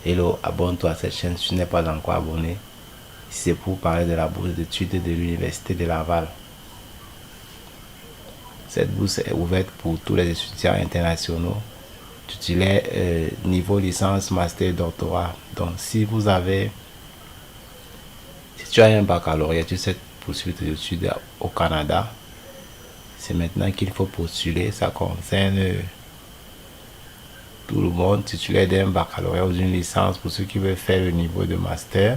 Hello, abonne-toi à cette chaîne si tu n'es pas encore abonné. C'est pour parler de la bourse d'études de l'Université de Laval. Cette bourse est ouverte pour tous les étudiants internationaux titulaires niveau licence, master, doctorat. Donc si tu as un baccalauréat, tu sais poursuivre tes études au Canada, c'est maintenant qu'il faut postuler. Ça concerne tout le monde titulaire d'un baccalauréat ou d'une licence pour ceux qui veulent faire le niveau de master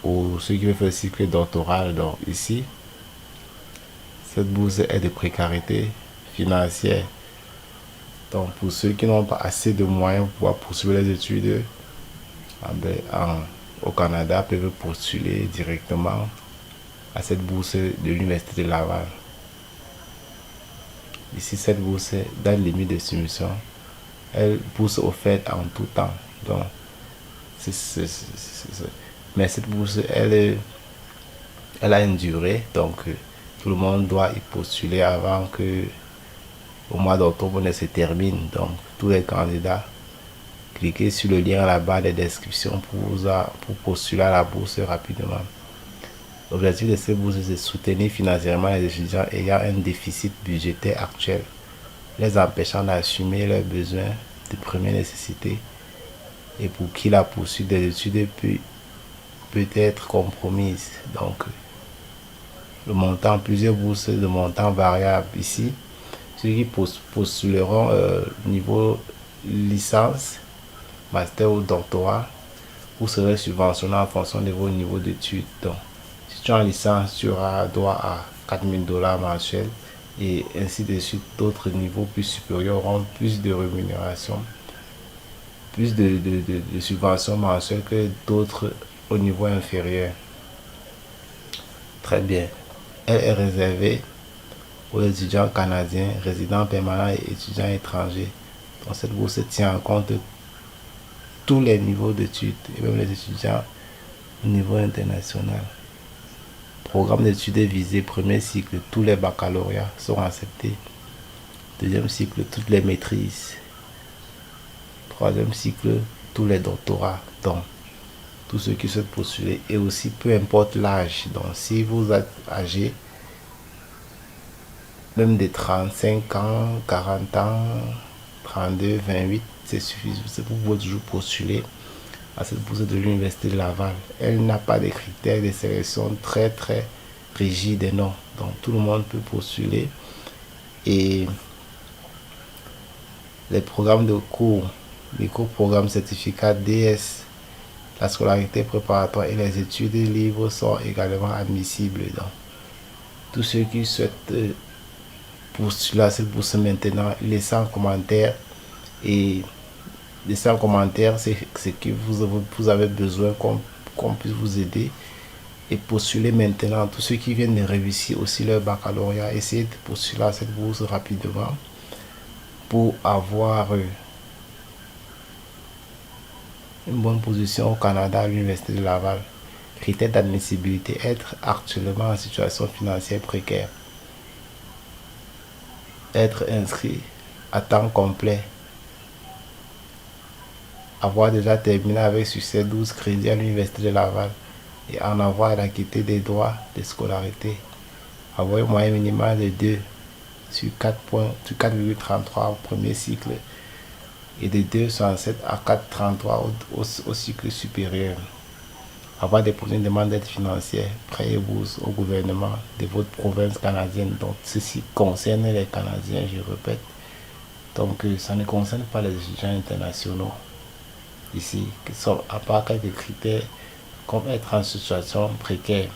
ou ceux qui veulent faire le cycle doctoral. Donc ici, cette bourse est de précarité financière. Donc pour ceux qui n'ont pas assez de moyens pour pouvoir poursuivre les études au Canada, peuvent postuler directement à cette bourse de l'Université de Laval. Ici, cette bourse est dans les limites de soumission. Elle bourse offerte en tout temps. Donc, mais cette bourse, elle a une durée. Donc, tout le monde doit y postuler avant que au mois d'octobre ne se termine. Donc, tous les candidats, cliquez sur le lien à la barre de description pour postuler à la bourse rapidement. L'objectif de cette bourse est de soutenir financièrement les étudiants ayant un déficit budgétaire actuel, les empêchant d'assumer leurs besoins de première nécessité et pour qui la poursuite des études peut être compromise. Donc, le montant, plusieurs bourses de montant variable ici. Ceux qui postuleront niveau licence, master ou doctorat, vous serez subventionné en fonction de vos niveaux d'études. Donc, si tu es en licence, tu auras droit à 4 000 $ mensuels et ainsi de suite. D'autres niveaux plus supérieurs auront plus de rémunération, plus de subventions mensuelles que d'autres au niveau inférieur. Très bien. Elle est réservée aux étudiants canadiens, résidents permanents et étudiants étrangers. Donc cette bourse tient en compte tous les niveaux d'études et même les étudiants au niveau international. Programme d'études visé, premier cycle, tous les baccalauréats sont acceptés. Deuxième cycle, toutes les maîtrises. Troisième cycle, tous les doctorats. Donc, tous ceux qui souhaitent postuler et aussi peu importe l'âge. Donc, si vous êtes âgé, même de 35 ans, 40 ans, 32, 28, c'est suffisant. Vous pouvez toujours postuler à cette bourse de l'Université de Laval. Elle n'a pas de critères de sélection très rigides, non. Donc tout le monde peut postuler. Et les programmes de cours, les cours programmes certificat DS, la scolarité préparatoire et les études libres sont également admissibles. Donc tous ceux qui souhaitent postuler à cette bourse maintenant, laissez en commentaire et laissez en commentaire ce que vous avez besoin qu'on puisse vous aider et postuler maintenant. Tous ceux qui viennent de réussir aussi leur baccalauréat, essayez de postuler à cette bourse rapidement pour avoir une bonne position au Canada à l'Université de Laval. Critères d'admissibilité: être actuellement en situation financière précaire, être inscrit à temps complet, avoir déjà terminé avec succès 12 crédits à l'Université de Laval et en avoir acquitté des droits de scolarité, avoir un moyen minimal de 2 sur 4,33 au premier cycle et de 2,67 à 4,33 au cycle supérieur, avoir déposé une demande d'aide financière, prêt et bourse au gouvernement de votre province canadienne. Donc ceci concerne les Canadiens, je répète. Donc ça ne concerne pas les étudiants internationaux ici, qui sont à part quelques critères comme être en situation précaire.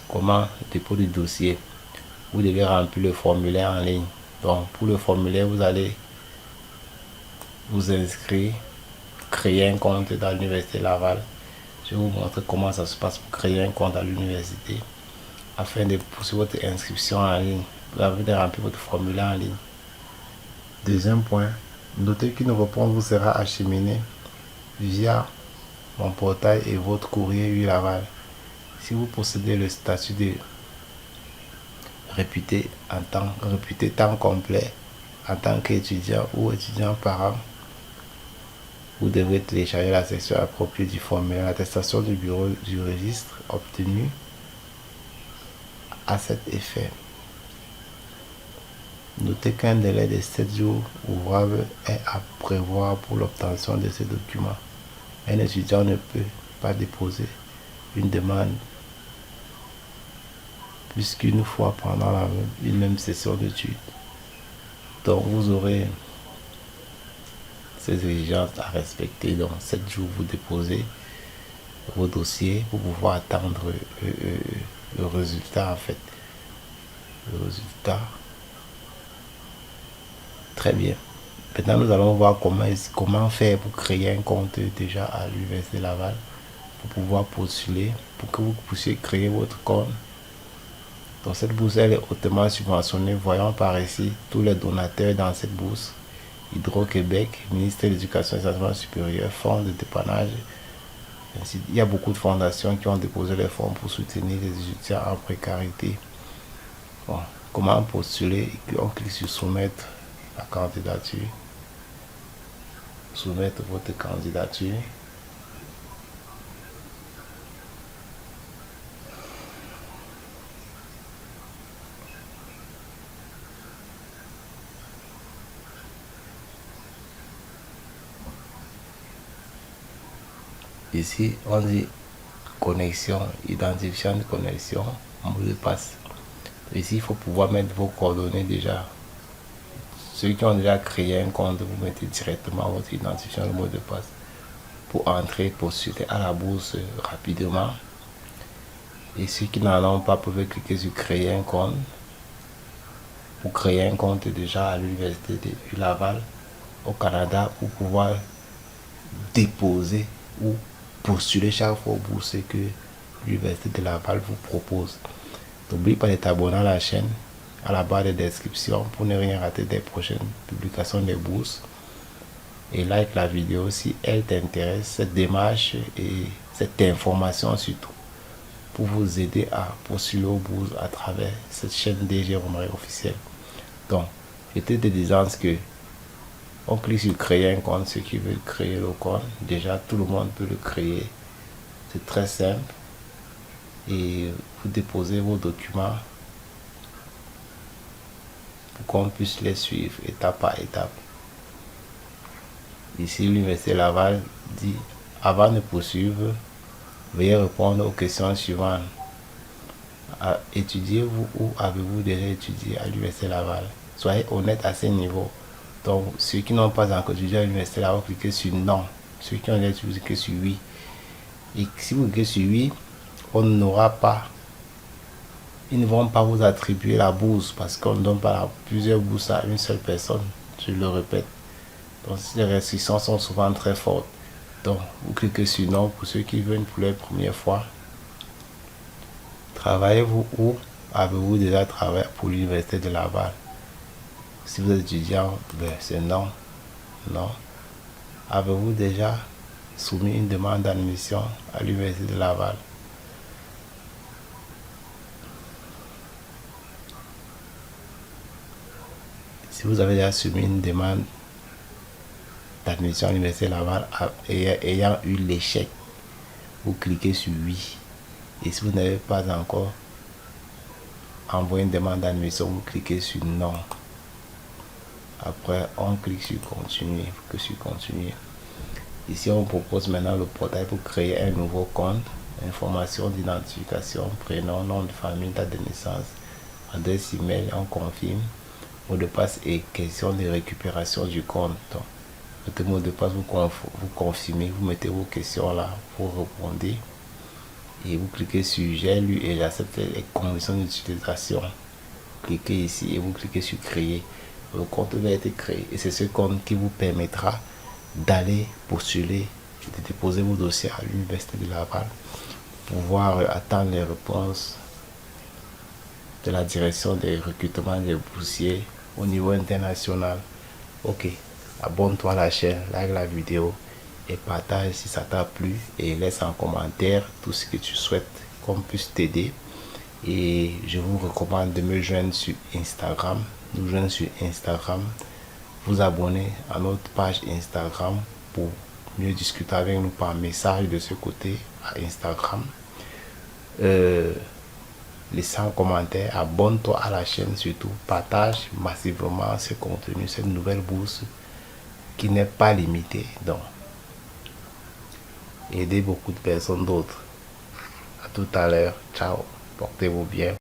Comment dépôt du dossier? Vous devez remplir le formulaire en ligne. Donc pour le formulaire, vous allez vous inscrire, créer un compte dans l'Université Laval. Je vais vous montrer comment ça se passe pour créer un compte à l'université afin de poursuivre votre inscription en ligne. Vous avez de remplir votre formulaire en ligne. Deuxième point, notez qu'une réponse vous sera acheminée via mon portail et votre courrier U Laval. Si vous possédez le statut de réputé temps complet en tant qu'étudiant ou étudiant parent, vous devrez télécharger la section appropriée du formulaire. L'attestation du bureau du registre obtenue à cet effet. Notez qu'un délai de 7 jours ouvrables est à prévoir pour l'obtention de ces documents. Un étudiant ne peut pas déposer une demande puisqu'une fois pendant une même session d'études. Donc vous aurez ces exigences à respecter. Donc 7 jours, vous déposez vos dossiers pour pouvoir attendre le résultat en fait. Le résultat. Très bien. Maintenant, nous allons voir comment faire pour créer un compte déjà à l'Université Laval pour pouvoir postuler, pour que vous puissiez créer votre compte. Donc cette bourse, elle est hautement subventionnée. Voyons par ici tous les donateurs dans cette bourse. Hydro-Québec, ministère de l'Éducation et de l'Enseignement supérieur, fonds de dépannage. Il y a beaucoup de fondations qui ont déposé les fonds pour soutenir les étudiants en précarité. Bon, comment postuler? On clique sur soumettre la candidature. Soumettre votre candidature. Ici, on dit connexion, identifiant de connexion, mot de passe. Ici, il faut pouvoir mettre vos coordonnées déjà. Ceux qui ont déjà créé un compte, vous mettez directement votre identifiant, le mot de passe pour entrer, postuler à la bourse rapidement. Et ceux qui n'en ont pas peuvent cliquer sur créer un compte. Pour créer un compte déjà à l'Université de Laval au Canada pour pouvoir déposer ou postuler chaque fois aux bourses que l'Université de Laval vous propose. N'oubliez pas de t'abonner à la chaîne à la barre de description pour ne rien rater des prochaines publications des bourses. Et like la vidéo si elle t'intéresse, cette démarche et cette information surtout pour vous aider à postuler aux bourses à travers cette chaîne DG Romaric officielle. Donc, j'étais te disant que on clique sur créer un compte, ceux qui veulent créer le compte, déjà tout le monde peut le créer. C'est très simple. Et vous déposez vos documents pour qu'on puisse les suivre étape par étape. Ici, l'Université Laval dit, avant de poursuivre, veuillez répondre aux questions suivantes. Étudiez-vous ou avez-vous déjà étudié à l'Université Laval? Soyez honnête à ce niveau. Donc, ceux qui n'ont pas encore étudié à l'Université Laval, cliquez sur non. Ceux qui ont déjà étudié, cliquez sur oui. Et si vous cliquez sur oui, on n'aura pas, ils ne vont pas vous attribuer la bourse parce qu'on ne donne pas plusieurs bourses à une seule personne. Je le répète. Donc, les restrictions sont souvent très fortes. Donc, vous cliquez sur non pour ceux qui viennent pour la première fois. Travaillez-vous ou avez-vous déjà travaillé pour l'Université de Laval? Si vous êtes étudiant, c'est non. Non. Avez-vous déjà soumis une demande d'admission à l'Université de Laval? Si vous avez déjà soumis une demande d'admission à l'Université de Laval ayant eu l'échec, vous cliquez sur oui. Et si vous n'avez pas encore envoyé une demande d'admission, vous cliquez sur non. Après, on clique sur continuer. Ici, on propose maintenant le portail pour créer un nouveau compte. Information d'identification, prénom, nom de famille, date de naissance, adresse email, on confirme. Mot de passe et question de récupération du compte. Donc, votre mot de passe, vous confirmez, vous mettez vos questions là pour répondre. Et vous cliquez sur j'ai lu et j'accepte les conditions d'utilisation. Cliquez ici et vous cliquez sur créer. Le compte va être créé et c'est ce compte qui vous permettra d'aller postuler, de déposer vos dossiers à l'Université de Laval, pouvoir attendre les réponses de la direction des recrutements des boursiers au niveau international. Ok, abonne-toi à la chaîne, like la vidéo et partage si ça t'a plu et laisse en commentaire tout ce que tu souhaites qu'on puisse t'aider. Et je vous recommande de me joindre sur Instagram, nous joindre sur Instagram, vous abonner à notre page Instagram pour mieux discuter avec nous par message de ce côté à Instagram. Laissez un commentaire, abonne-toi à la chaîne, surtout partage massivement ce contenu, cette nouvelle bourse qui n'est pas limitée. Donc, aidez beaucoup de personnes d'autres. À tout à l'heure. Ciao. Portez-vous bien.